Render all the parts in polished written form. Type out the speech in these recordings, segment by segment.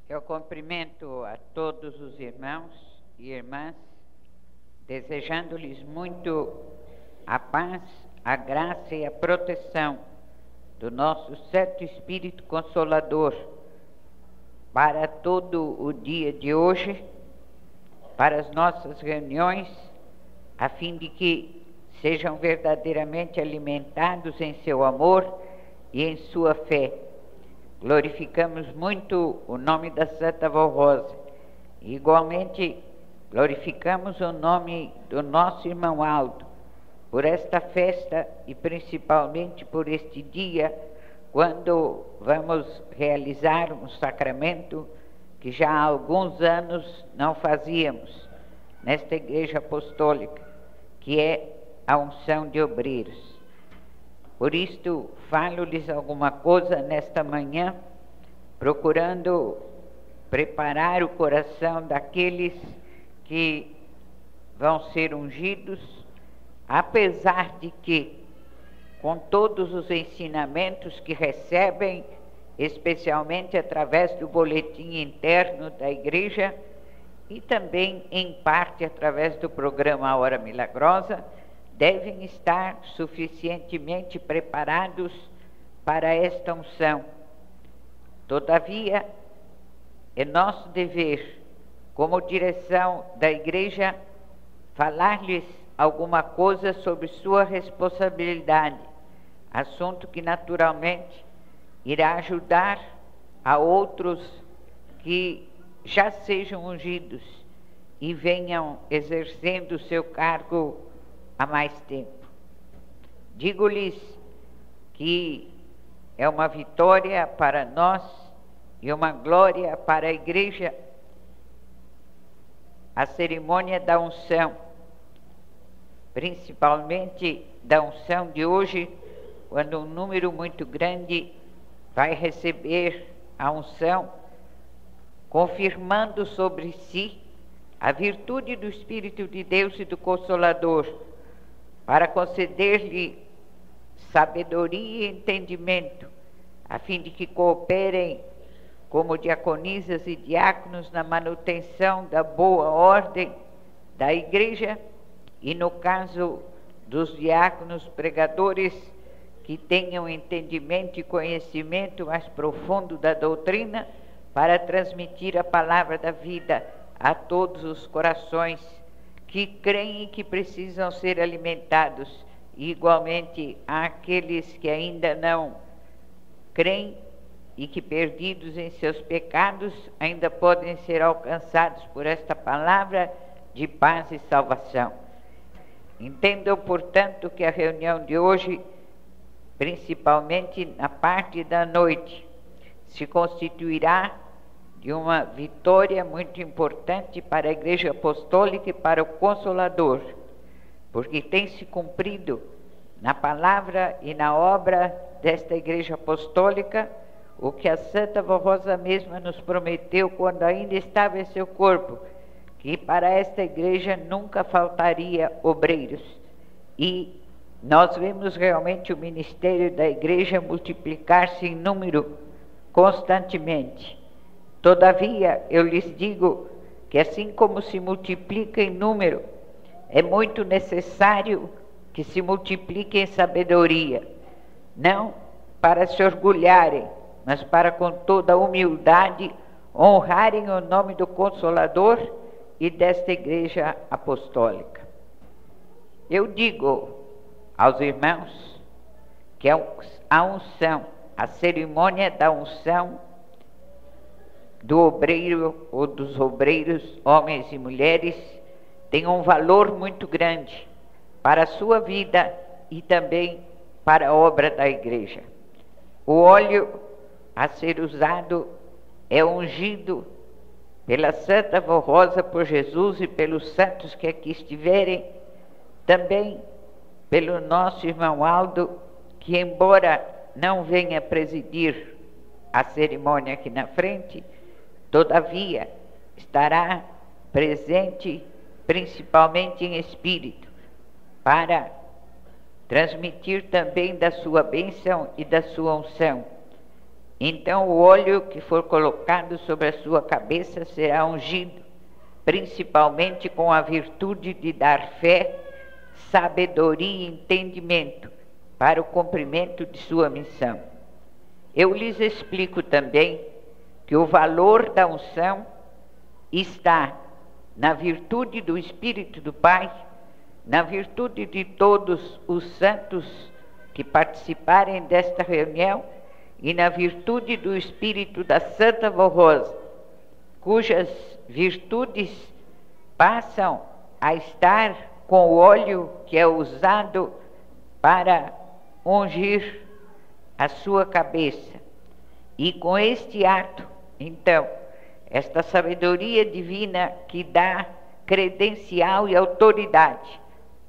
Eu cumprimento a todos os irmãos e irmãs, desejando-lhes muito a paz, a graça e a proteção do nosso Santo Espírito Consolador para todo o dia de hoje, para as nossas reuniões, a fim de que sejam verdadeiramente alimentados em seu amor e em sua fé. Glorificamos muito o nome da Santa Vó Rosa. Igualmente, glorificamos o nome do nosso irmão Aldo, por esta festa e principalmente por este dia, quando vamos realizar um sacramento que já há alguns anos não fazíamos nesta Igreja Apostólica, que é a unção de obreiros. Por isto, falo-lhes alguma coisa nesta manhã, procurando preparar o coração daqueles que vão ser ungidos, apesar de que, com todos os ensinamentos que recebem, especialmente através do boletim interno da Igreja e também, em parte, através do programa Hora Milagrosa, devem estar suficientemente preparados para esta unção. Todavia, é nosso dever, como direção da Igreja, falar-lhes alguma coisa sobre sua responsabilidade, assunto que naturalmente irá ajudar a outros que já sejam ungidos e venham exercendo o seu cargo há mais tempo. Digo-lhes que é uma vitória para nós e uma glória para a Igreja a cerimônia da unção, principalmente da unção de hoje, quando um número muito grande vai receber a unção, confirmando sobre si a virtude do Espírito de Deus e do Consolador, para conceder-lhe sabedoria e entendimento, a fim de que cooperem como diaconisas e diáconos na manutenção da boa ordem da Igreja e, no caso dos diáconos pregadores, que tenham entendimento e conhecimento mais profundo da doutrina para transmitir a palavra da vida a todos os corações que creem e que precisam ser alimentados, e igualmente àqueles que ainda não creem e que, perdidos em seus pecados, ainda podem ser alcançados por esta palavra de paz e salvação. Entendam, portanto, que a reunião de hoje, principalmente na parte da noite, se constituirá de uma vitória muito importante para a Igreja Apostólica e para o Consolador, porque tem se cumprido na palavra e na obra desta Igreja Apostólica o que a Santa Vó Rosa mesma nos prometeu quando ainda estava em seu corpo, que para esta Igreja nunca faltaria obreiros. E nós vemos realmente o ministério da Igreja multiplicar-se em número constantemente. Todavia, eu lhes digo que assim como se multiplica em número, é muito necessário que se multiplique em sabedoria, não para se orgulharem, mas para com toda humildade honrarem o nome do Consolador e desta Igreja Apostólica. Eu digo aos irmãos que a unção, a cerimônia da unção do obreiro ou dos obreiros, homens e mulheres, tem um valor muito grande para a sua vida e também para a obra da Igreja. O óleo a ser usado é ungido pela Santa Vó Rosa, por Jesus e pelos santos que aqui estiverem, também pelo nosso irmão Aldo, que embora não venha presidir a cerimônia aqui na frente, todavia estará presente principalmente em espírito, para transmitir também da sua bênção e da sua unção. Então o óleo que for colocado sobre a sua cabeça será ungido, principalmente com a virtude de dar fé, sabedoria e entendimento para o cumprimento de sua missão. Eu lhes explico também que o valor da unção está na virtude do Espírito do Pai, na virtude de todos os santos que participarem desta reunião e na virtude do Espírito da Santa Vó Rosa, cujas virtudes passam a estar com o óleo que é usado para ungir a sua cabeça. E com este ato, então, esta sabedoria divina que dá credencial e autoridade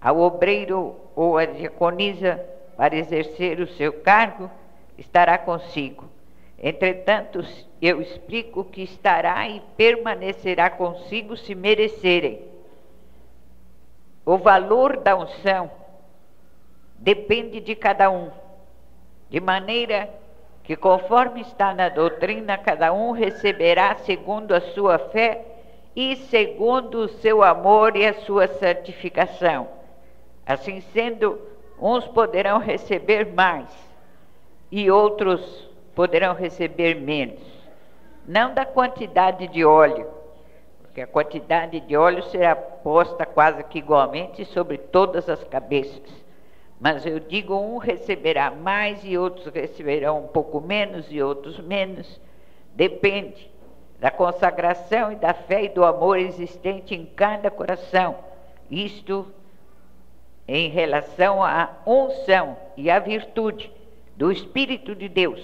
ao obreiro ou à diaconisa para exercer o seu cargo, estará consigo. Entretanto, eu explico que estará e permanecerá consigo se merecerem. O valor da unção depende de cada um, de maneira que, conforme está na doutrina, cada um receberá segundo a sua fé e segundo o seu amor e a sua santificação. Assim sendo, uns poderão receber mais e outros poderão receber menos. Não da quantidade de óleo, porque a quantidade de óleo será posta quase que igualmente sobre todas as cabeças. Mas eu digo, um receberá mais e outros receberão um pouco menos e outros menos. Depende da consagração e da fé e do amor existente em cada coração. Isto em relação à unção e à virtude do Espírito de Deus,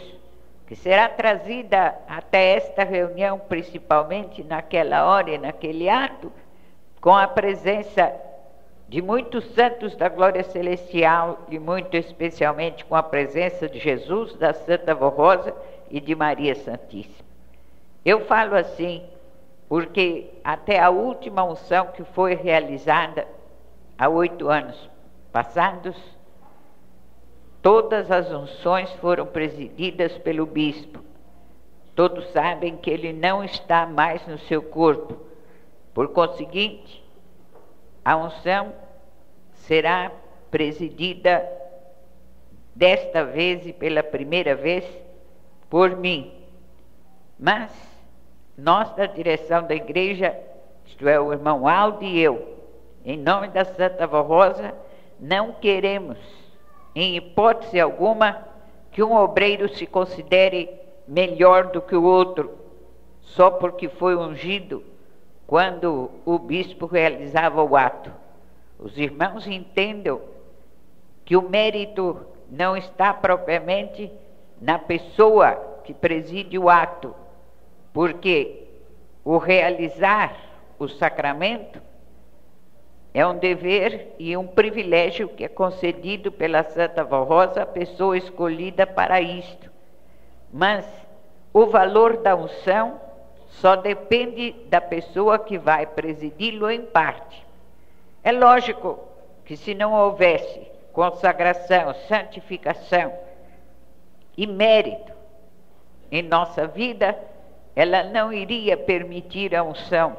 que será trazida até esta reunião, principalmente naquela hora e naquele ato, com a presença de muitos santos da glória celestial e muito especialmente com a presença de Jesus, da Santa Vó Rosa e de Maria Santíssima. Eu falo assim porque até a última unção que foi realizada há 8 anos passados, todas as unções foram presididas pelo bispo. Todos sabem que ele não está mais no seu corpo. Por conseguinte, a unção será presidida desta vez e pela primeira vez por mim. Mas nós da direção da igreja, isto é, o irmão Aldo e eu, em nome da Santa Vó Rosa, não queremos, em hipótese alguma, que um obreiro se considere melhor do que o outro, só porque foi ungido quando o bispo realizava o ato. Os irmãos entendam que o mérito não está propriamente na pessoa que preside o ato, porque o realizar o sacramento é um dever e um privilégio que é concedido pela Santa Vó Rosa à pessoa escolhida para isto. Mas o valor da unção só depende da pessoa que vai presidi-lo em parte. É lógico que se não houvesse consagração, santificação e mérito em nossa vida, ela não iria permitir a unção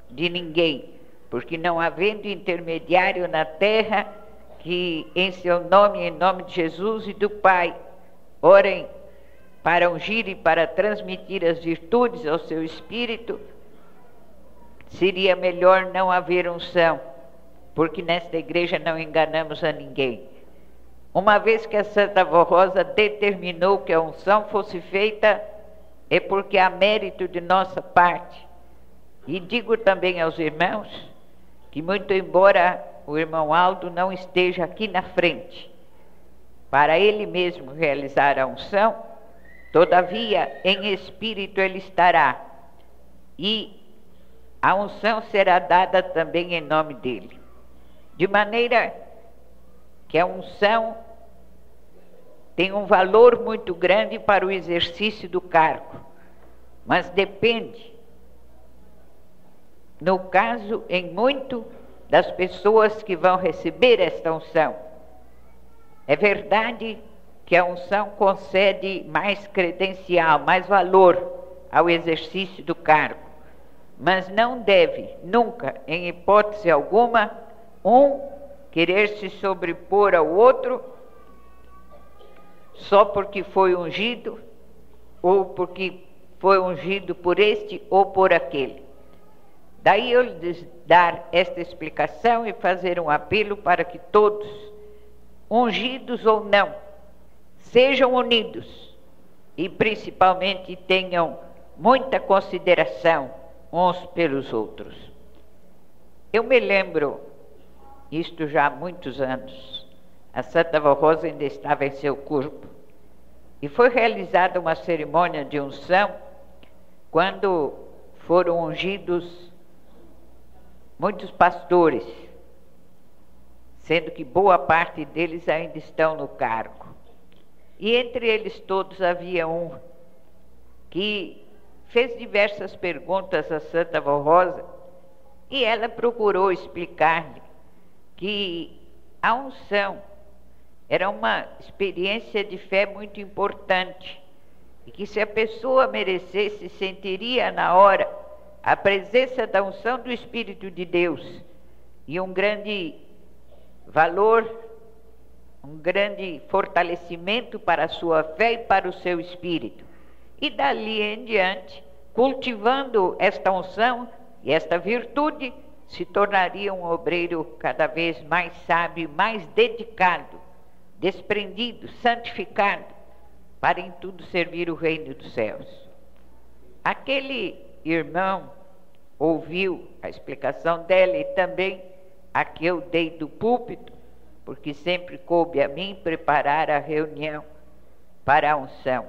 de ninguém, porque não havendo intermediário na terra que em seu nome, em nome de Jesus e do Pai, orem para ungir e para transmitir as virtudes ao seu Espírito, seria melhor não haver unção, porque nesta igreja não enganamos a ninguém. Uma vez que a Santa Vó Rosa determinou que a unção fosse feita, é porque há mérito de nossa parte. E digo também aos irmãos que, muito embora o irmão Aldo não esteja aqui na frente para ele mesmo realizar a unção, todavia em espírito ele estará, e a unção será dada também em nome dele. De maneira que a unção tem um valor muito grande para o exercício do cargo, mas depende, no caso, em muito, das pessoas que vão receber esta unção. É verdade que a unção concede mais credencial, mais valor ao exercício do cargo, mas não deve, nunca, em hipótese alguma, um querer se sobrepor ao outro só porque foi ungido, ou porque foi ungido por este ou por aquele. Daí eu lhes dar esta explicação e fazer um apelo para que todos, ungidos ou não, sejam unidos e principalmente tenham muita consideração uns pelos outros. Eu me lembro, isto já há muitos anos, a Santa Vó Rosa ainda estava em seu corpo, e foi realizada uma cerimônia de unção quando foram ungidos muitos pastores, sendo que boa parte deles ainda estão no cargo. E entre eles todos havia um que fez diversas perguntas à Santa Vó Rosa, e ela procurou explicar-lhe que a unção era uma experiência de fé muito importante, e que se a pessoa merecesse, sentiria na hora a presença da unção do Espírito de Deus e um grande valor, um grande fortalecimento para a sua fé e para o seu espírito. E dali em diante, cultivando esta unção e esta virtude, se tornaria um obreiro cada vez mais sábio, mais dedicado, desprendido, santificado, para em tudo servir o reino dos céus. Aquele irmão ouviu a explicação dela e também a que eu dei do púlpito, porque sempre coube a mim preparar a reunião para a unção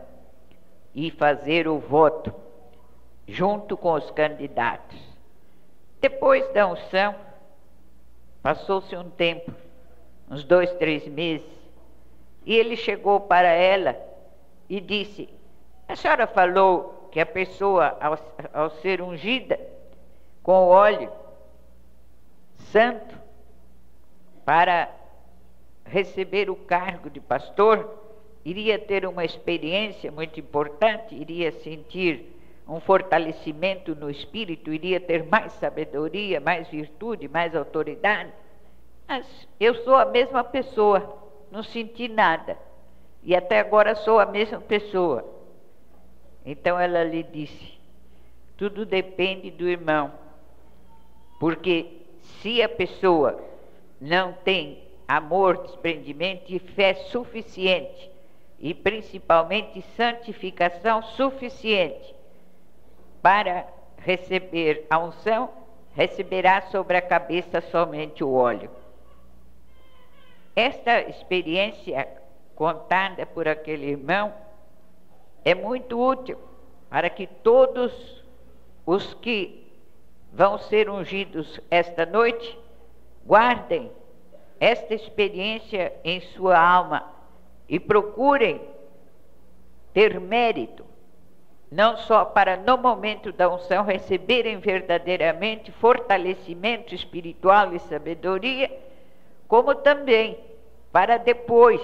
e fazer o voto junto com os candidatos. Depois da unção, passou-se um tempo, uns 2, 3 meses, e ele chegou para ela e disse: a senhora falou que a pessoa, ao ser ungida com o óleo santo para receber o cargo de pastor, iria ter uma experiência muito importante, iria sentir um fortalecimento no espírito, iria ter mais sabedoria, mais virtude, mais autoridade. Mas eu sou a mesma pessoa, não senti nada, e até agora sou a mesma pessoa. Então ela lhe disse: tudo depende do irmão, porque se a pessoa não tem amor, desprendimento e fé suficiente, e principalmente santificação suficiente para receber a unção, receberá sobre a cabeça somente o óleo. Esta experiência contada por aquele irmão é muito útil para que todos os que vão ser ungidos esta noite guardem esta experiência em sua alma e procurem ter mérito, não só para no momento da unção receberem verdadeiramente fortalecimento espiritual e sabedoria, como também para depois,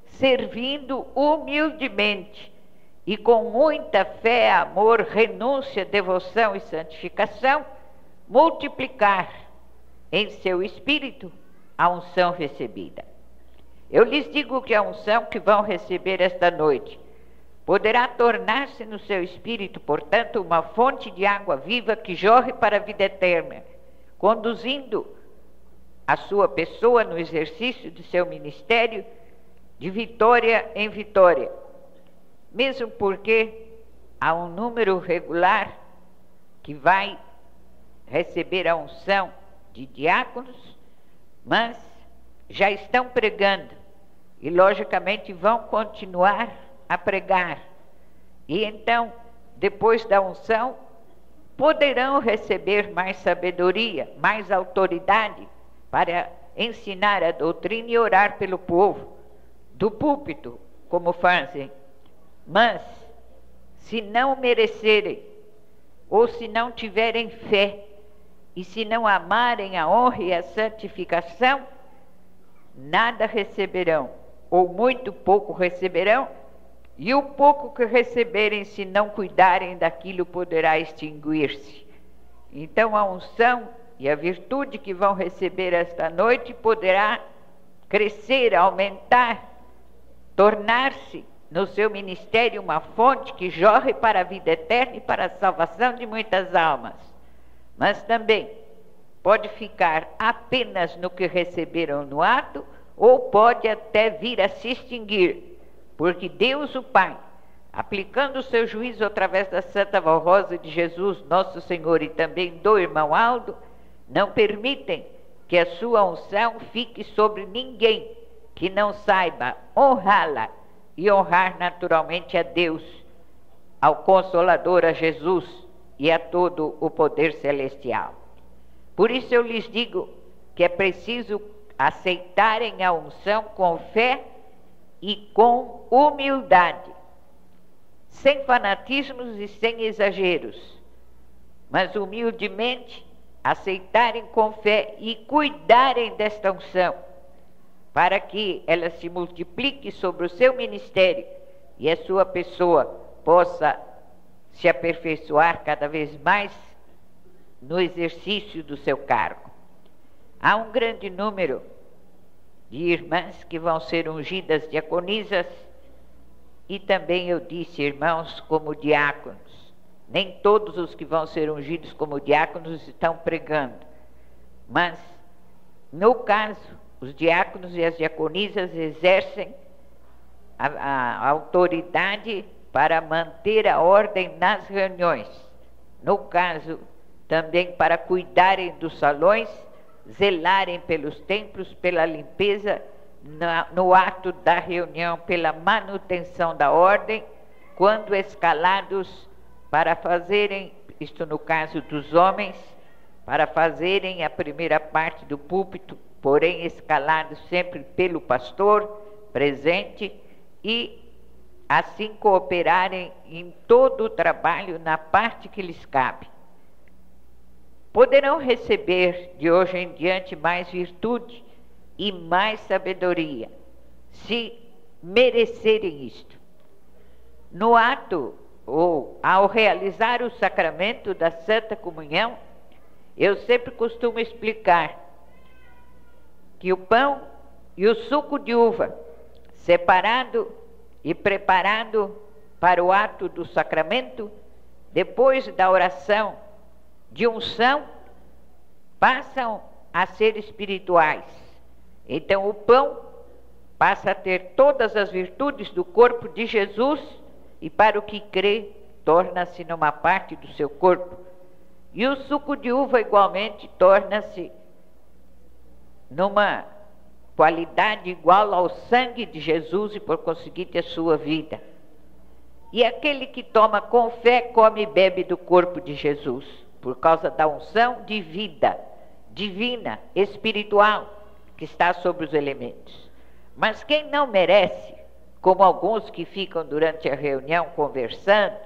servindo humildemente e com muita fé, amor, renúncia, devoção e santificação, multiplicar em seu espírito a unção recebida. Eu lhes digo que a unção que vão receber esta noite poderá tornar-se no seu espírito, portanto, uma fonte de água viva que jorre para a vida eterna, conduzindo a sua pessoa no exercício de seu ministério de vitória em vitória, mesmo porque há um número regular que vai receber a unção de diáconos, mas já estão pregando e logicamente vão continuar a pregar, e então depois da unção poderão receber mais sabedoria, mais autoridade para ensinar a doutrina e orar pelo povo do púlpito, como fazem. Mas se não merecerem, ou se não tiverem fé, e se não amarem a honra e a santificação, nada receberão, ou muito pouco receberão, e o pouco que receberem, se não cuidarem daquilo, poderá extinguir-se. Então a unção e a virtude que vão receber esta noite poderá crescer, aumentar, tornar-se no seu ministério uma fonte que jorre para a vida eterna e para a salvação de muitas almas. Mas também pode ficar apenas no que receberam no ato, ou pode até vir a se extinguir, porque Deus o Pai, aplicando o seu juízo através da Santa Voz Rosa de Jesus, nosso Senhor, e também do irmão Aldo, não permitem que a sua unção fique sobre ninguém que não saiba honrá-la e honrar naturalmente a Deus, ao Consolador, a Jesus e a todo o poder celestial. Por isso eu lhes digo que é preciso aceitarem a unção com fé e com humildade, sem fanatismos e sem exageros, mas humildemente aceitarem com fé e cuidarem desta unção, para que ela se multiplique sobre o seu ministério e a sua pessoa possa se aperfeiçoar cada vez mais no exercício do seu cargo. Há um grande número de irmãs que vão ser ungidas diaconisas e também, eu disse, irmãos, como diáconos. Nem todos os que vão ser ungidos como diáconos estão pregando, mas, no caso, os diáconos e as diaconisas exercem a autoridade para manter a ordem nas reuniões. No caso, também para cuidarem dos salões, zelarem pelos templos, pela limpeza, no ato da reunião, pela manutenção da ordem, quando escalados para fazerem, isto no caso dos homens, para fazerem a primeira parte do púlpito, porém escalados sempre pelo pastor presente, e assim cooperarem em todo o trabalho na parte que lhes cabe. Poderão receber de hoje em diante mais virtude e mais sabedoria, se merecerem isto. No ato, ou ao realizar o sacramento da Santa Comunhão, eu sempre costumo explicar que o pão e o suco de uva, separado e preparado para o ato do sacramento, depois da oração de unção, passam a ser espirituais. Então o pão passa a ter todas as virtudes do corpo de Jesus e, para o que crê, torna-se numa parte do seu corpo. E o suco de uva igualmente torna-se numa qualidade igual ao sangue de Jesus e, por conseguinte, a sua vida. E aquele que toma com fé come e bebe do corpo de Jesus, por causa da unção de vida divina, espiritual, que está sobre os elementos. Mas quem não merece, como alguns que ficam durante a reunião conversando,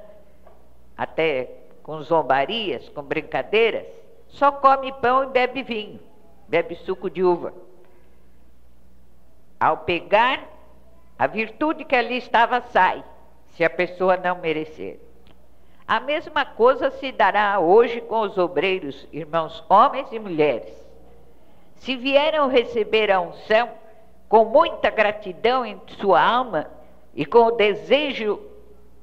até com zombarias, com brincadeiras, só come pão e bebe vinho, bebe suco de uva. Ao pegar, a virtude que ali estava sai, se a pessoa não merecer. A mesma coisa se dará hoje com os obreiros, irmãos, homens e mulheres. Se vieram receber a unção com muita gratidão em sua alma e com o desejo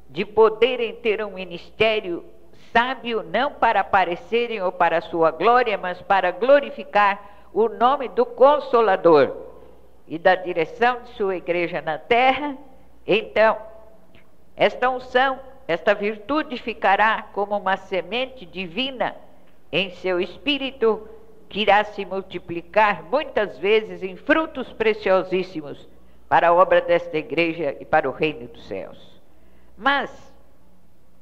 de poderem ter um ministério sábio, não para aparecerem ou para a sua glória, mas para glorificar o nome do Consolador e da direção de sua igreja na terra, então, esta unção, esta virtude ficará como uma semente divina em seu espírito, que irá se multiplicar muitas vezes em frutos preciosíssimos para a obra desta igreja e para o reino dos céus. Mas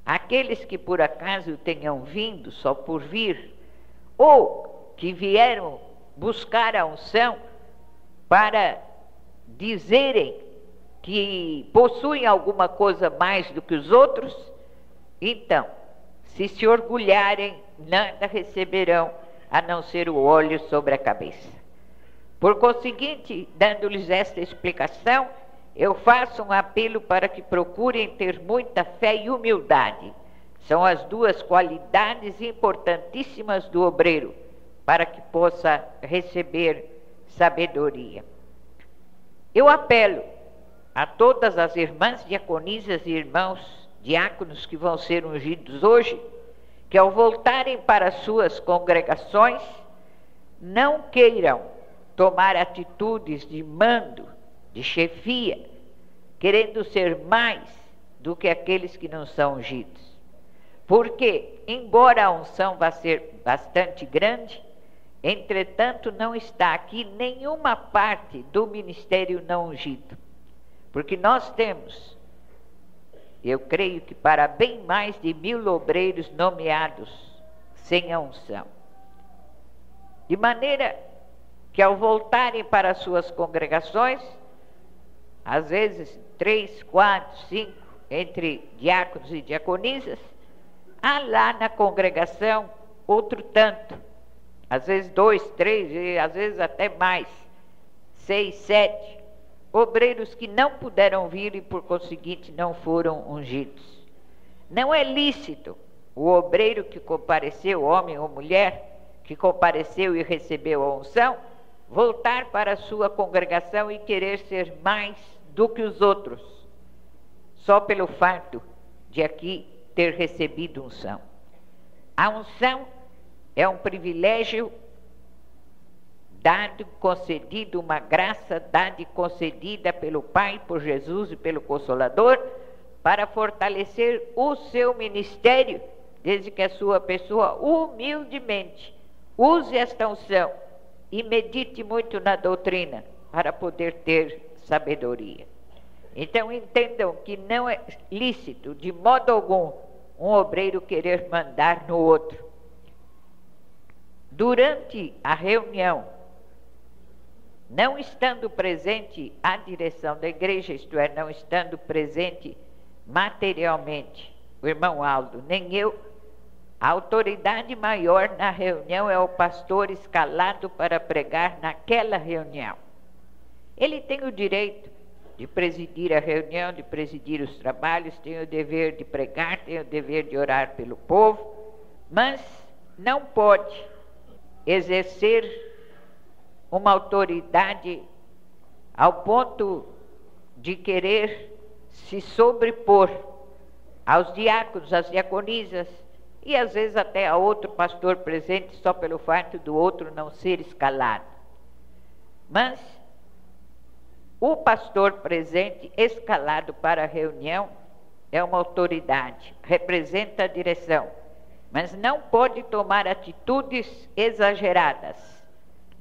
aqueles que por acaso tenham vindo só por vir, ou que vieram buscar a unção para dizerem que possuem alguma coisa mais do que os outros, então, se orgulharem, nada receberão, a não ser o óleo sobre a cabeça. Por conseguinte, dando-lhes esta explicação, eu faço um apelo para que procurem ter muita fé e humildade. São as duas qualidades importantíssimas do obreiro, para que possa receber sabedoria. Eu apelo a todas as irmãs diaconisas e irmãos diáconos que vão ser ungidos hoje, que ao voltarem para suas congregações, não queiram tomar atitudes de mando, de chefia, querendo ser mais do que aqueles que não são ungidos. Porque, embora a unção vá ser bastante grande, entretanto não está aqui nenhuma parte do ministério não ungido. Porque nós temos, eu creio que para bem mais de 1000 obreiros nomeados sem a unção. De maneira que ao voltarem para suas congregações, às vezes 3, 4, 5, entre diáconos e diaconisas, há lá na congregação outro tanto, às vezes 2, 3, e às vezes até mais, 6, 7, obreiros que não puderam vir e por conseguinte não foram ungidos. Não é lícito o obreiro que compareceu, homem ou mulher, que compareceu e recebeu a unção, voltar para a sua congregação e querer ser mais do que os outros, só pelo fato de aqui ter recebido unção. A unção é um privilégio dado, concedido, uma graça dada e concedida pelo Pai, por Jesus e pelo Consolador, para fortalecer o seu ministério, desde que a sua pessoa humildemente use esta unção e medite muito na doutrina, para poder ter sabedoria. Então entendam que não é lícito, de modo algum, um obreiro querer mandar no outro. Durante a reunião, não estando presente a direção da igreja, isto é, não estando presente materialmente, o irmão Aldo, nem eu, a autoridade maior na reunião é o pastor escalado para pregar naquela reunião. Ele tem o direito de presidir a reunião, de presidir os trabalhos, tem o dever de pregar, tem o dever de orar pelo povo, mas não pode exercer uma autoridade ao ponto de querer se sobrepor aos diáconos, às diaconisas, e às vezes até a outro pastor presente, só pelo fato do outro não ser escalado. Mas o pastor presente, escalado para a reunião, é uma autoridade, representa a direção, mas não pode tomar atitudes exageradas,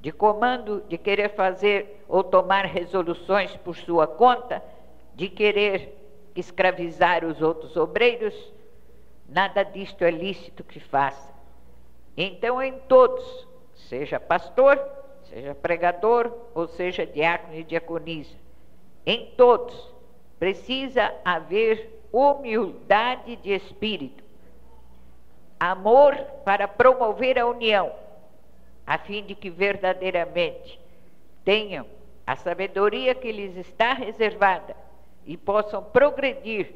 de comando, de querer fazer ou tomar resoluções por sua conta, de querer escravizar os outros obreiros. Nada disto é lícito que faça. Então, em todos, seja pastor, seja pregador, ou seja diácono e diaconisa, em todos precisa haver humildade de espírito, amor para promover a união, a fim de que verdadeiramente tenham a sabedoria que lhes está reservada e possam progredir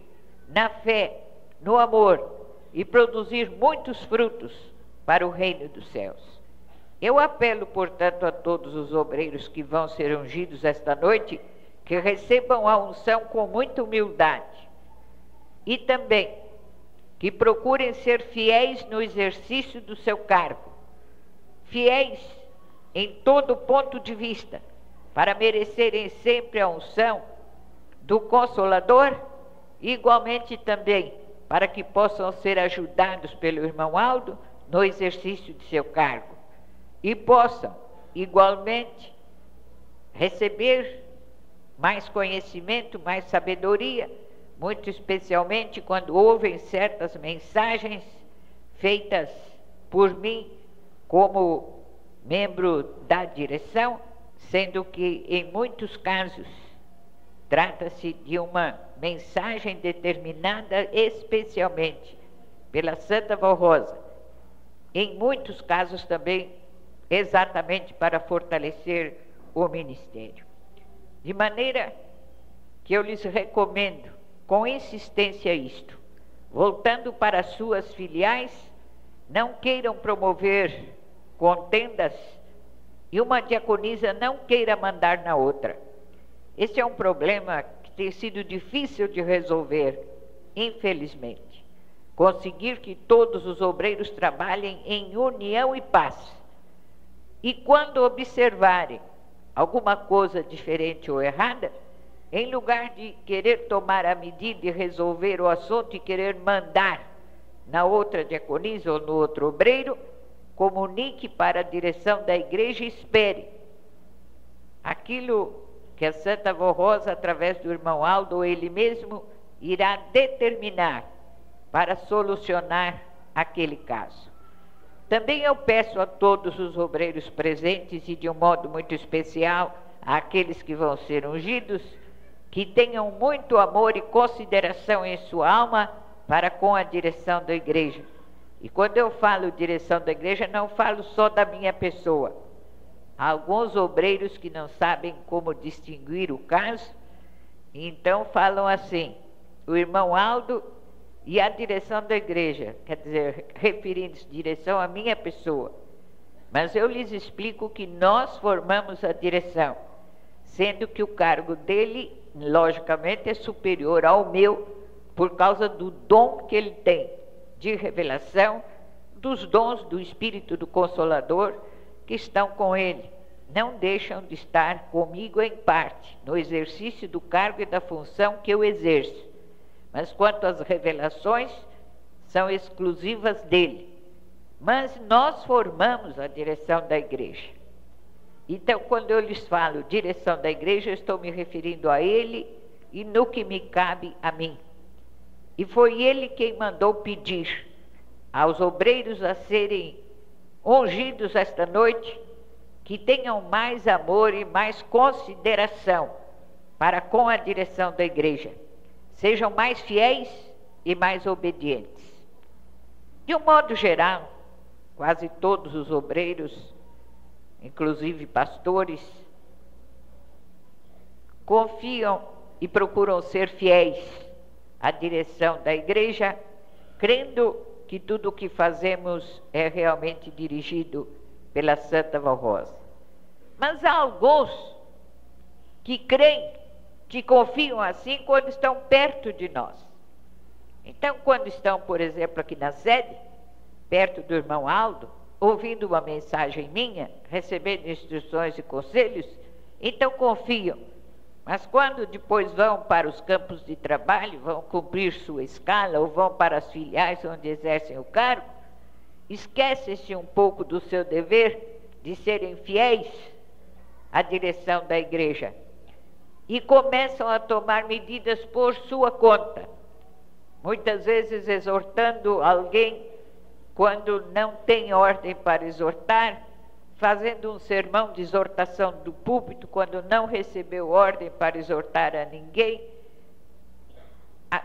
na fé, no amor e produzir muitos frutos para o reino dos céus. Eu apelo, portanto, a todos os obreiros que vão ser ungidos esta noite, que recebam a unção com muita humildade e também que procurem ser fiéis no exercício do seu cargo, fiéis em todo ponto de vista, para merecerem sempre a unção do Consolador, e igualmente também para que possam ser ajudados pelo irmão Aldo no exercício de seu cargo e possam igualmente receber mais conhecimento, mais sabedoria, muito especialmente quando ouvem certas mensagens feitas por mim como membro da direção, sendo que em muitos casos trata-se de uma mensagem determinada especialmente pela Santa Vó Rosa, em muitos casos também exatamente para fortalecer o ministério. De maneira que eu lhes recomendo com insistência isto. Voltando para as suas filiais, não queiram promover contendas e uma diaconisa não queira mandar na outra. Esse é um problema que tem sido difícil de resolver, infelizmente. Conseguir que todos os obreiros trabalhem em união e paz. E quando observarem alguma coisa diferente ou errada, em lugar de querer tomar a medida e resolver o assunto e querer mandar na outra diaconisa ou no outro obreiro, comunique para a direção da igreja e espere. Aquilo que a Santa Avó Rosa, através do irmão Aldo, ou ele mesmo, irá determinar para solucionar aquele caso. Também eu peço a todos os obreiros presentes, e de um modo muito especial àqueles que vão ser ungidos, que tenham muito amor e consideração em sua alma para com a direção da igreja. E quando eu falo direção da igreja, não falo só da minha pessoa. Há alguns obreiros que não sabem como distinguir o caso, então falam assim: o irmão Aldo e a direção da igreja, quer dizer, referindo-se direção à minha pessoa. Mas eu lhes explico que nós formamos a direção, sendo que o cargo dele, logicamente, é superior ao meu, por causa do dom que ele tem de revelação, dos dons do Espírito do Consolador que estão com ele. Não deixam de estar comigo em parte, no exercício do cargo e da função que eu exerço. Mas quanto às revelações, são exclusivas dele. Mas nós formamos a direção da igreja. Então, quando eu lhes falo direção da igreja, eu estou me referindo a ele e no que me cabe a mim. E foi ele quem mandou pedir aos obreiros a serem ungidos esta noite, que tenham mais amor e mais consideração para com a direção da igreja. Sejam mais fiéis e mais obedientes. De um modo geral, quase todos os obreiros, inclusive pastores, confiam e procuram ser fiéis à direção da igreja, crendo que tudo o que fazemos é realmente dirigido pela Santa Avó Rosa. Mas há alguns que creem, que confiam assim quando estão perto de nós. Então, quando estão, por exemplo, aqui na sede, perto do irmão Aldo, ouvindo uma mensagem minha, recebendo instruções e conselhos, então confiam. Mas quando depois vão para os campos de trabalho, vão cumprir sua escala, ou vão para as filiais onde exercem o cargo, esquecem-se um pouco do seu dever de serem fiéis à direção da igreja e começam a tomar medidas por sua conta, muitas vezes exortando alguém quando não tem ordem para exortar, fazendo um sermão de exortação do púlpito quando não recebeu ordem para exortar a ninguém,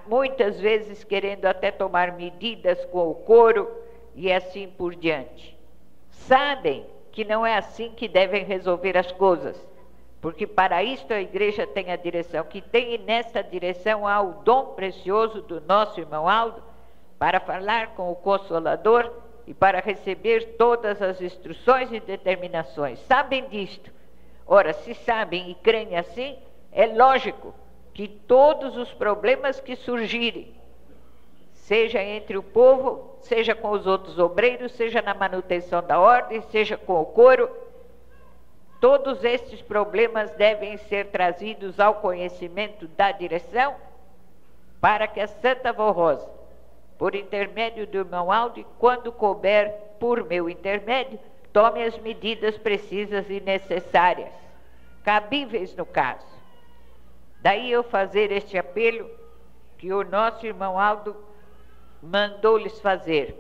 muitas vezes querendo até tomar medidas com o coro e assim por diante. Sabem que não é assim que devem resolver as coisas, porque para isto a igreja tem a direção que tem, e nesta direção há o dom precioso do nosso irmão Aldo para falar com o Consolador e para receber todas as instruções e determinações. Sabem disto. Ora, se sabem e creem assim, é lógico que todos os problemas que surgirem, seja entre o povo, seja com os outros obreiros, seja na manutenção da ordem, seja com o coro, todos estes problemas devem ser trazidos ao conhecimento da direção para que a Santa Avó Rosa, por intermédio do irmão Aldo, e quando couber por meu intermédio, tome as medidas precisas e necessárias, cabíveis no caso. Daí eu fazer este apelo que o nosso irmão Aldo mandou-lhes fazer,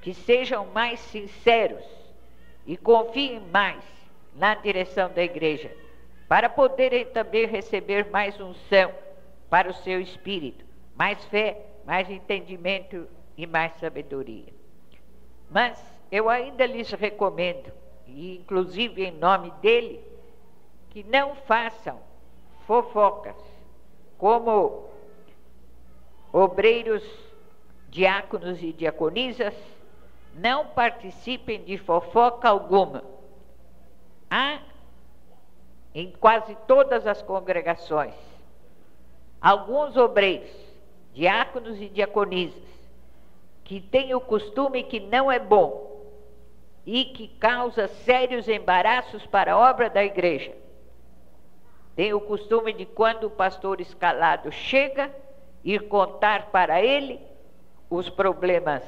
que sejam mais sinceros e confiem mais na direção da igreja, para poderem também receber mais unção para o seu espírito, mais fé, mais entendimento e mais sabedoria. Mas eu ainda lhes recomendo, e inclusive em nome dele, que não façam fofocas, como obreiros, diáconos e diaconisas, não participem de fofoca alguma. Há em quase todas as congregações alguns obreiros, diáconos e diaconisas, que têm o costume que não é bom e que causa sérios embaraços para a obra da igreja. Tem o costume de, quando o pastor escalado chega, ir contar para ele os problemas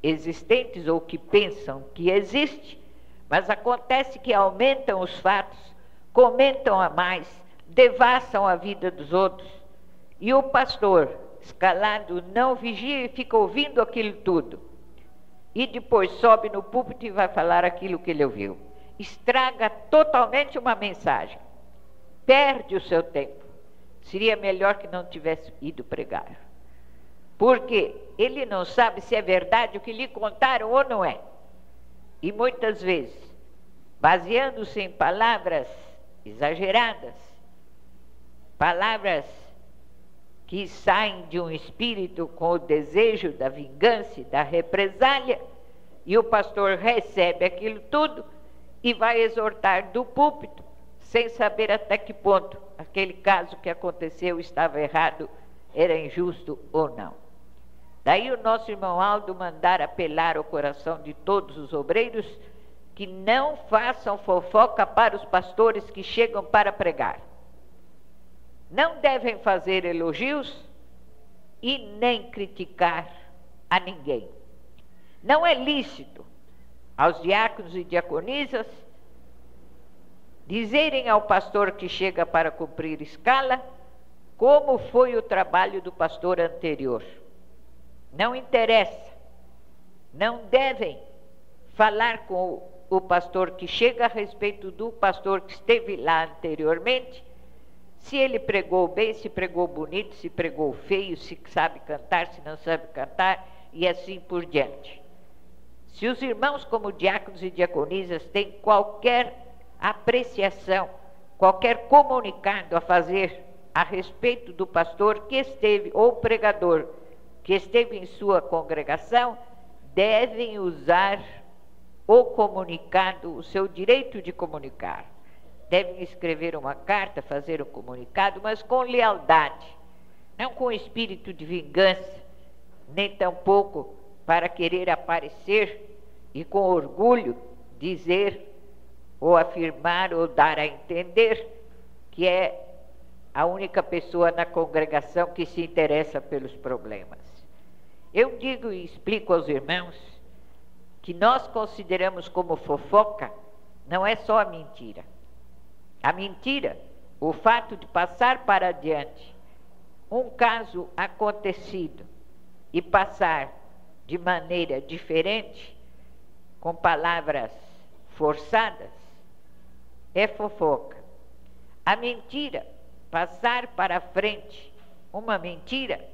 existentes ou que pensam que existe, mas acontece que aumentam os fatos, comentam a mais, devassam a vida dos outros, e o pastor escalado não vigia e fica ouvindo aquilo tudo, e depois sobe no púlpito e vai falar aquilo que ele ouviu. Estraga totalmente uma mensagem, perde o seu tempo. Seria melhor que não tivesse ido pregar, porque ele não sabe se é verdade o que lhe contaram ou não é. E muitas vezes, baseando-se em palavras exageradas, palavras que saem de um espírito com o desejo da vingança e da represália, e o pastor recebe aquilo tudo e vai exortar do púlpito, sem saber até que ponto aquele caso que aconteceu estava errado, era injusto ou não. Daí o nosso irmão Aldo mandar apelar ao coração de todos os obreiros que não façam fofoca para os pastores que chegam para pregar. Não devem fazer elogios e nem criticar a ninguém. Não é lícito aos diáconos e diaconisas dizerem ao pastor que chega para cumprir escala como foi o trabalho do pastor anterior. Não interessa. Não devem falar com o pastor que chega a respeito do pastor que esteve lá anteriormente, se ele pregou bem, se pregou bonito, se pregou feio, se sabe cantar, se não sabe cantar, e assim por diante. Se os irmãos, como diáconos e diaconisas, têm qualquer apreciação, qualquer comunicado a fazer a respeito do pastor que esteve, ou pregador que esteve em sua congregação, devem usar o comunicado, o seu direito de comunicar. Devem escrever uma carta, fazer um comunicado, mas com lealdade, não com espírito de vingança, nem tampouco para querer aparecer e com orgulho dizer ou afirmar ou dar a entender que é a única pessoa na congregação que se interessa pelos problemas. Eu digo e explico aos irmãos que nós consideramos como fofoca não é só a mentira. A mentira, o fato de passar para adiante um caso acontecido e passar de maneira diferente, com palavras forçadas, é fofoca. A mentira, passar para frente uma mentira,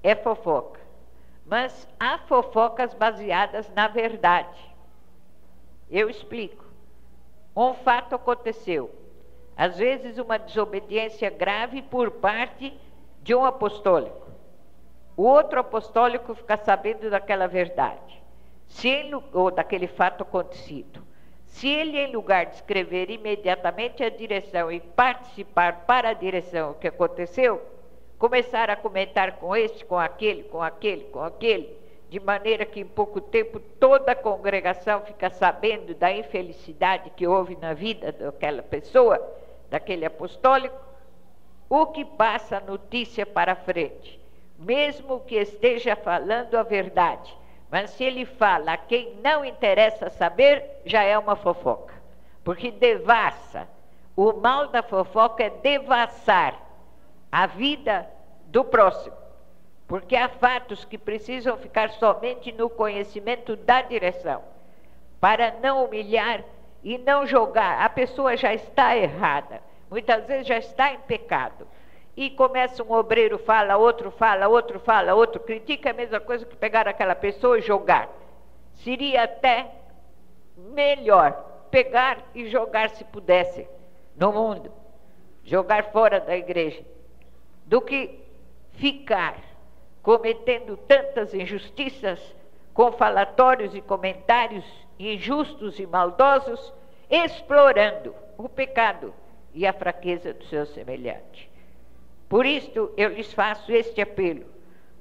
é fofoca. Mas há fofocas baseadas na verdade. Eu explico. Um fato aconteceu. Às vezes uma desobediência grave por parte de um apostólico. O outro apostólico fica sabendo daquela verdade, ou daquele fato acontecido. Se ele, em lugar de escrever imediatamente a direção e participar para a direção o que aconteceu, começar a comentar com este, com aquele, de maneira que em pouco tempo toda a congregação fica sabendo da infelicidade que houve na vida daquela pessoa, daquele apostólico, o que passa a notícia para frente, mesmo que esteja falando a verdade, mas se ele fala a quem não interessa saber, já é uma fofoca, porque devassa. O mal da fofoca é devassar a vida do próximo, porque há fatos que precisam ficar somente no conhecimento da direção, para não humilhar e não jogar. A pessoa já está errada, muitas vezes já está em pecado, e começa um obreiro, fala, outro critica, a mesma coisa que pegar aquela pessoa e jogar. Seria até melhor pegar e jogar, se pudesse, no mundo. jogar fora da igreja, do que ficar cometendo tantas injustiças, com falatórios e comentários injustos e maldosos, explorando o pecado e a fraqueza do seu semelhante. Por isto eu lhes faço este apelo.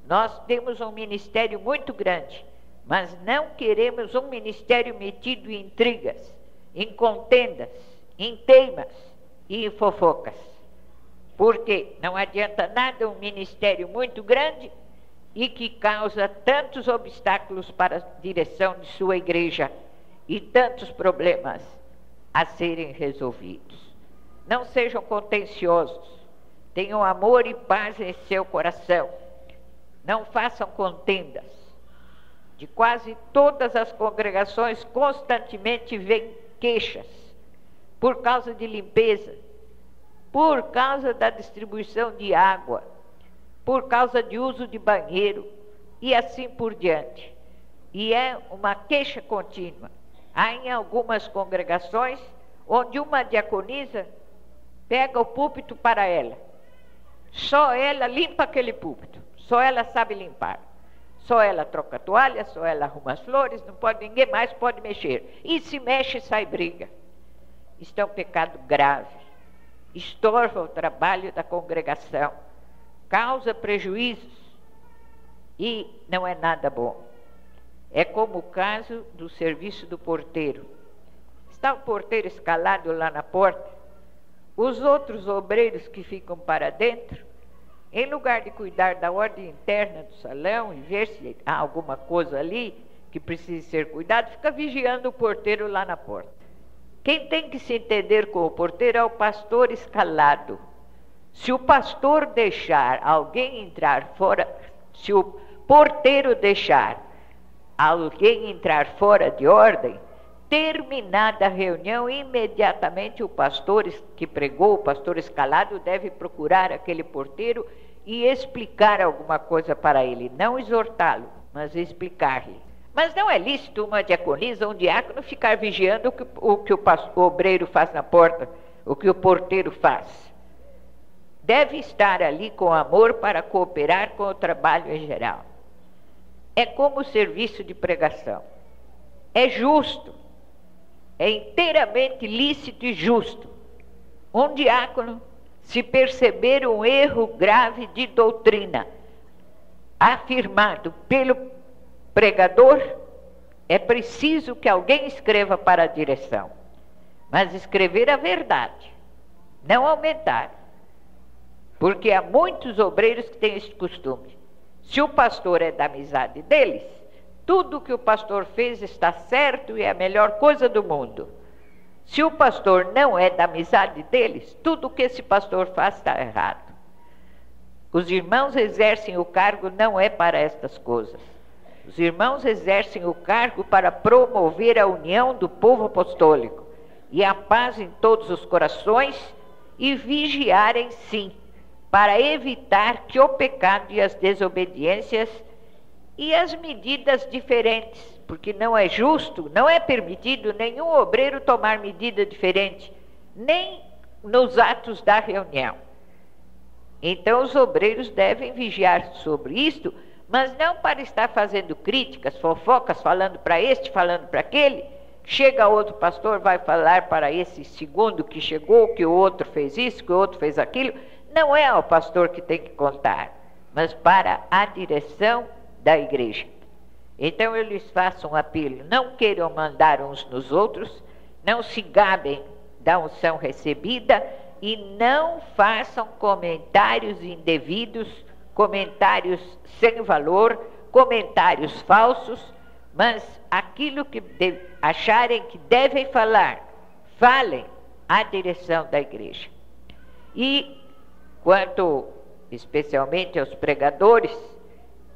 Nós temos um ministério muito grande, mas não queremos um ministério metido em intrigas, em contendas, em teimas e em fofocas. Porque não adianta nada um ministério muito grande e que causa tantos obstáculos para a direção de sua igreja e tantos problemas a serem resolvidos. Não sejam contenciosos, tenham amor e paz em seu coração, não façam contendas. De quase todas as congregações constantemente vêm queixas por causa de limpeza, por causa da distribuição de água, por causa de uso de banheiro e assim por diante. E é uma queixa contínua. Há em algumas congregações onde uma diaconisa pega o púlpito para ela. Só ela limpa aquele púlpito, só ela sabe limpar. Só ela troca a toalha, só ela arruma as flores, não pode, ninguém mais pode mexer. E se mexe, sai briga. Isto é um pecado grave. Estorva o trabalho da congregação, causa prejuízos e não é nada bom. É como o caso do serviço do porteiro. Está o porteiro escalado lá na porta, os outros obreiros que ficam para dentro, em lugar de cuidar da ordem interna do salão e ver se há alguma coisa ali que precise ser cuidado, fica vigiando o porteiro lá na porta. Quem tem que se entender com o porteiro é o pastor escalado. Se o pastor deixar alguém entrar fora, se o porteiro deixar alguém entrar fora de ordem, terminada a reunião, imediatamente o pastor que pregou, o pastor escalado, deve procurar aquele porteiro e explicar alguma coisa para ele. Não exortá-lo, mas explicar-lhe. Mas não é lícito uma diaconisa, um diácono, ficar vigiando o que o obreiro faz na porta, o que o porteiro faz. Deve estar ali com amor para cooperar com o trabalho em geral. É como o serviço de pregação. É justo, é inteiramente lícito e justo. Um diácono, se perceber um erro grave de doutrina afirmado pelo pregador, é preciso que alguém escreva para a direção. Mas escrever a verdade, não aumentar. Porque há muitos obreiros que têm esse costume. Se o pastor é da amizade deles, tudo que o pastor fez está certo e é a melhor coisa do mundo. Se o pastor não é da amizade deles, tudo que esse pastor faz está errado. Os irmãos exercem o cargo não é para estas coisas. Os irmãos exercem o cargo para promover a união do povo apostólico e a paz em todos os corações e vigiarem, sim, para evitar que o pecado e as desobediências e as medidas diferentes, porque não é justo, não é permitido nenhum obreiro tomar medida diferente, nem nos atos da reunião. Então os obreiros devem vigiar sobre isto, mas não para estar fazendo críticas, fofocas, falando para este, falando para aquele. Chega outro pastor, vai falar para esse segundo que chegou, que o outro fez isso, que o outro fez aquilo. Não é ao pastor que tem que contar, mas para a direção da igreja. Então eu lhes faço um apelo: não queiram mandar uns nos outros, não se gabem da unção recebida e não façam comentários indevidos, comentários sem valor, comentários falsos, mas aquilo que acharem que devem falar, falem à direção da igreja. E quanto especialmente aos pregadores,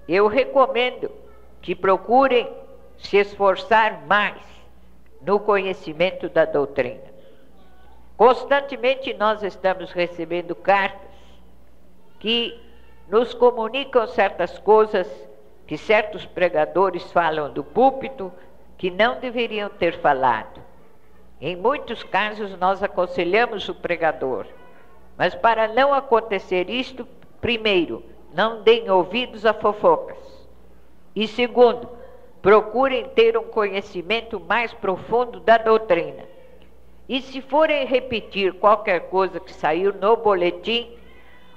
eu recomendo que procurem se esforçar mais no conhecimento da doutrina. Constantemente nós estamos recebendo cartas que nos comunicam certas coisas que certos pregadores falam do púlpito que não deveriam ter falado. Em muitos casos nós aconselhamos o pregador: Mas para não acontecer isto, primeiro, não deem ouvidos a fofocas. E segundo, procurem ter um conhecimento mais profundo da doutrina. E se forem repetir qualquer coisa que saiu no boletim,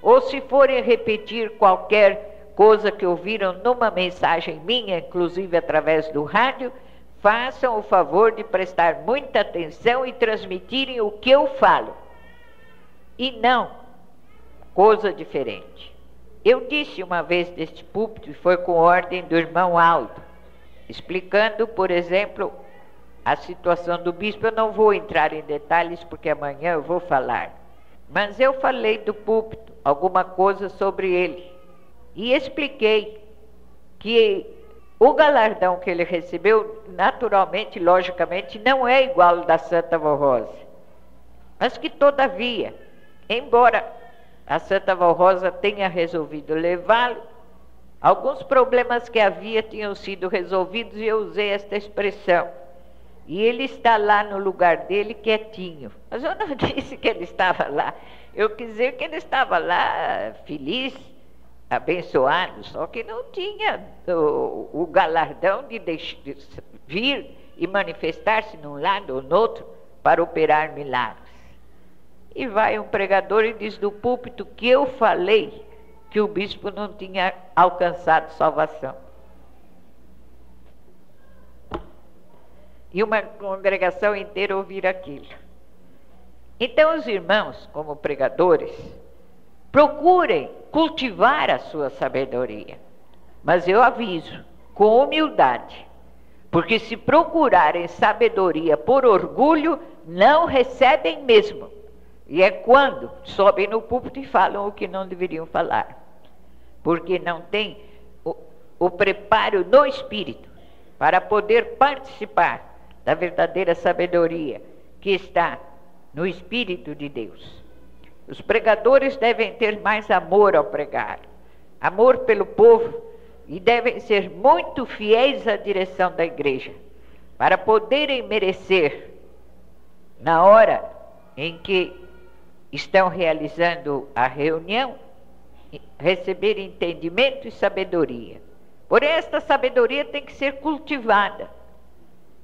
ou se forem repetir qualquer coisa que ouviram numa mensagem minha, inclusive através do rádio, façam o favor de prestar muita atenção e transmitirem o que eu falo. E não coisa diferente. Eu disse uma vez deste púlpito, e foi com ordem do irmão Aldo, explicando, por exemplo, a situação do bispo. Eu não vou entrar em detalhes, porque amanhã eu vou falar. Mas eu falei do púlpito, alguma coisa sobre ele. E expliquei que o galardão que ele recebeu, naturalmente, logicamente, não é igual ao da Santa Vó Rosa. Mas que, todavia, embora a Santa Vó Rosa tenha resolvido levá-lo, alguns problemas que havia tinham sido resolvidos, e eu usei esta expressão. E ele está lá no lugar dele quietinho. Mas eu não disse que ele estava lá. Eu quis dizer que ele estava lá feliz, abençoado, só que não tinha o galardão de vir e manifestar-se num lado ou no outro para operar milagres. E vai um pregador e diz do púlpito que eu falei que o bispo não tinha alcançado salvação. E uma congregação inteira ouvir aquilo. Então os irmãos, como pregadores, procurem cultivar a sua sabedoria. Mas eu aviso, com humildade, porque se procurarem sabedoria por orgulho, não recebem mesmo. E é quando sobem no púlpito e falam o que não deveriam falar. Porque não tem o preparo no espírito para poder participar da verdadeira sabedoria que está no Espírito de Deus. Os pregadores devem ter mais amor ao pregar, amor pelo povo, e devem ser muito fiéis à direção da igreja, para poderem merecer, na hora em que estão realizando a reunião, receber entendimento e sabedoria. Porém, esta sabedoria tem que ser cultivada.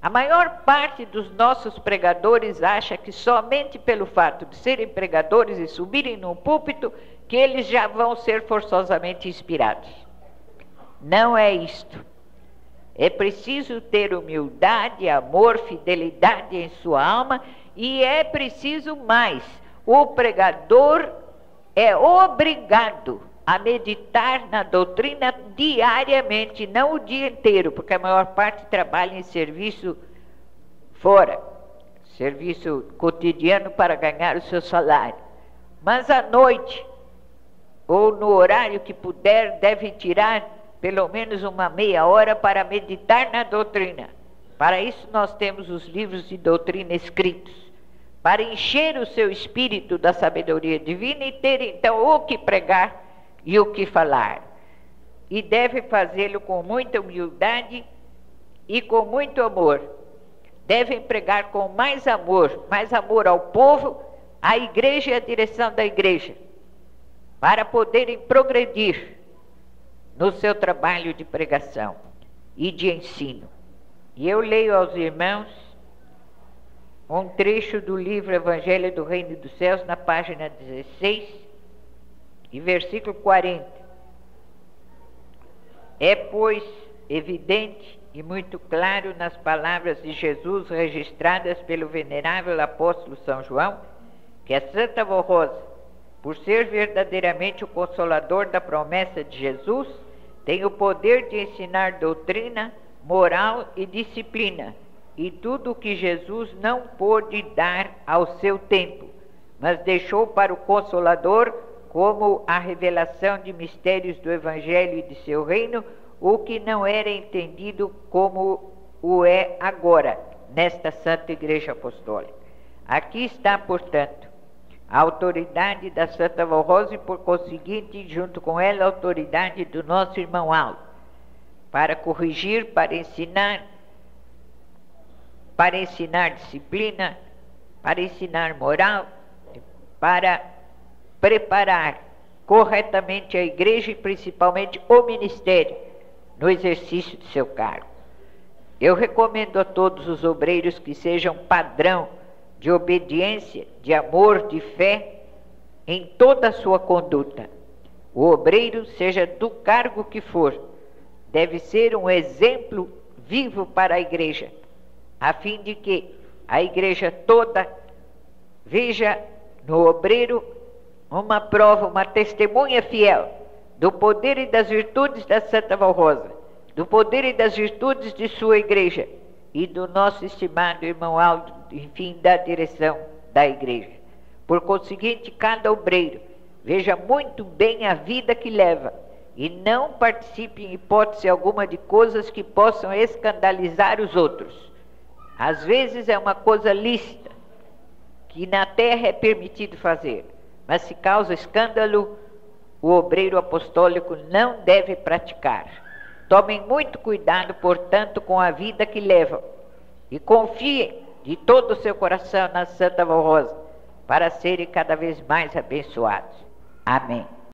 A maior parte dos nossos pregadores acha que somente pelo fato de serem pregadores e subirem num púlpito, que eles já vão ser forçosamente inspirados. Não é isto. É preciso ter humildade, amor, fidelidade em sua alma, e é preciso mais. O pregador é obrigado a meditar na doutrina diariamente, não o dia inteiro, porque a maior parte trabalha em serviço fora, serviço cotidiano para ganhar o seu salário. Mas à noite, ou no horário que puder, deve tirar pelo menos uma meia hora para meditar na doutrina. Para isso nós temos os livros de doutrina escritos, para encher o seu espírito da sabedoria divina e ter então o que pregar e o que falar. E deve fazê-lo com muita humildade e com muito amor. Devem pregar com mais amor ao povo, à igreja e à direção da igreja, para poderem progredir no seu trabalho de pregação e de ensino. E eu leio aos irmãos um trecho do livro Evangelho do Reino dos Céus, na página 16, e versículo 40. É, pois, evidente e muito claro nas palavras de Jesus registradas pelo venerável apóstolo São João, que a Santa Vó Rosa, por ser verdadeiramente o consolador da promessa de Jesus, tem o poder de ensinar doutrina, moral e disciplina, e tudo o que Jesus não pôde dar ao seu tempo, mas deixou para o Consolador, como a revelação de mistérios do Evangelho e de seu reino, o que não era entendido como o é agora, nesta Santa Igreja Apostólica. Aqui está, portanto, a autoridade da Santa Vó Rosa e, por conseguinte, junto com ela, a autoridade do nosso irmão Aldo, para corrigir, para ensinar disciplina, para ensinar moral, para preparar corretamente a igreja e principalmente o ministério no exercício de seu cargo. Eu recomendo a todos os obreiros que sejam padrão de obediência, de amor, de fé em toda a sua conduta. O obreiro, seja do cargo que for, deve ser um exemplo vivo para a igreja, a fim de que a igreja toda veja no obreiro uma prova, uma testemunha fiel do poder e das virtudes da Santa Valrosa, do poder e das virtudes de sua igreja e do nosso estimado irmão Aldo, enfim, da direção da igreja. Por conseguinte, cada obreiro veja muito bem a vida que leva e não participe em hipótese alguma de coisas que possam escandalizar os outros. Às vezes é uma coisa lícita, que na terra é permitido fazer, mas se causa escândalo, o obreiro apostólico não deve praticar. Tomem muito cuidado, portanto, com a vida que levam e confiem de todo o seu coração na Santa Valrosa para serem cada vez mais abençoados. Amém.